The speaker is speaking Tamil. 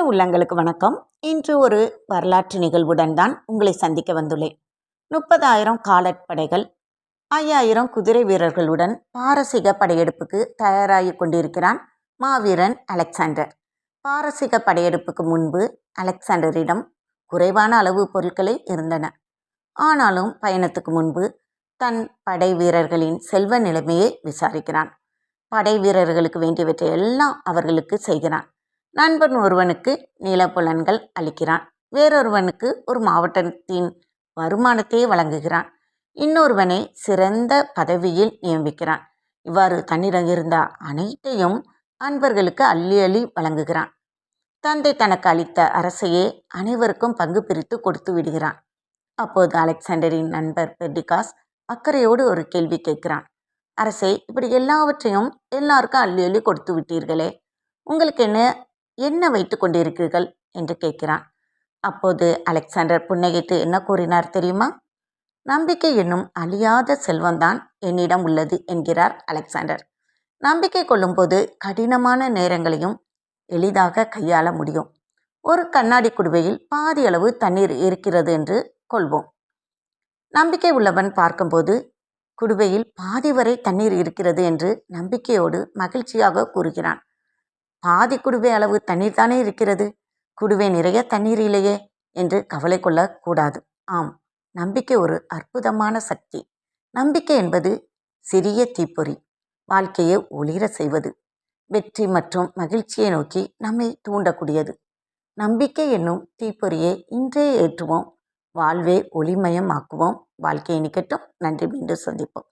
உள்ளங்களுக்கு வணக்கம். இன்று ஒரு வரலாற்று நிகழ்வுடன் தான் உங்களை சந்திக்க வந்துள்ளேன். 30,000 காலாட்படைகள், 5,000 குதிரை வீரர்களுடன் பாரசீக படையெடுப்புக்கு தயாராகிக் கொண்டிருக்கிறான் மாவீரன் அலெக்சாண்டர். பாரசீக படையெடுப்புக்கு முன்பு அலெக்சாண்டரிடம் குறைவான அளவு பொருட்களே இருந்தன. ஆனாலும் பயணத்துக்கு முன்பு தன் படை வீரர்களின் செல்வ நிலைமையை விசாரிக்கிறான். படை வீரர்களுக்கு வேண்டியவற்றை எல்லாம் அவர்களுக்கு செய்கிறான். நண்பன் ஒருவனுக்கு நிலப்புலன்கள் அளிக்கிறான். வேறொருவனுக்கு ஒரு மாவட்டத்தின் வருமானத்தையே வழங்குகிறான். இன்னொருவனை சிறந்த பதவியில் நியமிக்கிறான். இவ்வாறு தன்னிடம் இருந்த அனைத்தையும் அன்பர்களுக்கு அள்ளி அள்ளி வழங்குகிறான். தந்தை தனக்கு அளித்த அரசையே அனைவருக்கும் பங்கு பிரித்து கொடுத்து விடுகிறான். அப்போது அலெக்சாண்டரின் நண்பர் பெர்டிகாஸ் அக்கறையோடு ஒரு கேள்வி கேட்கிறான். அரசே, இப்படி எல்லாவற்றையும் எல்லாருக்கும் அள்ளி அள்ளி கொடுத்து விட்டீர்களே, உங்களுக்கு என்ன வைத்து கொண்டிருக்கிறீர்கள் என்று கேட்கிறான். அப்போது அலெக்சாண்டர் புன்னகைத்து என்ன கூறினார் தெரியுமா? நம்பிக்கை என்னும் அழியாத செல்வம்தான் என்னிடம் உள்ளது என்கிறார் அலெக்சாண்டர். நம்பிக்கை கொள்ளும்போது கடினமான நேரங்களையும் எளிதாக கையாள முடியும். ஒரு கண்ணாடி குடுவையில் பாதி அளவு தண்ணீர் இருக்கிறது என்று கொள்வோம். நம்பிக்கை உள்ளவன் பார்க்கும்போது குடுவையில் பாதி வரை தண்ணீர் இருக்கிறது என்று நம்பிக்கையோடு மகிழ்ச்சியாக கூறுகிறான். பாதி குடுவை அளவு தண்ணீர் தானே இருக்கிறது, குடுவை நிறைய தண்ணீர் இல்லையே என்று கவலை கொள்ளக்கூடாது. ஆம், நம்பிக்கை ஒரு அற்புதமான சக்தி. நம்பிக்கை என்பது சிறிய தீப்பொறி, வாழ்க்கையை ஒளிர செய்வது, வெற்றி மற்றும் மகிழ்ச்சியை நோக்கி நம்மை தூண்டக்கூடியது. நம்பிக்கை என்னும் தீப்பொறியை இன்றே ஏற்றுவோம். வாழ்வை ஒளிமயமாக்குவோம். வாழ்க்கையை நிக்கட்டும். நன்றி. மீண்டும் சந்திப்போம்.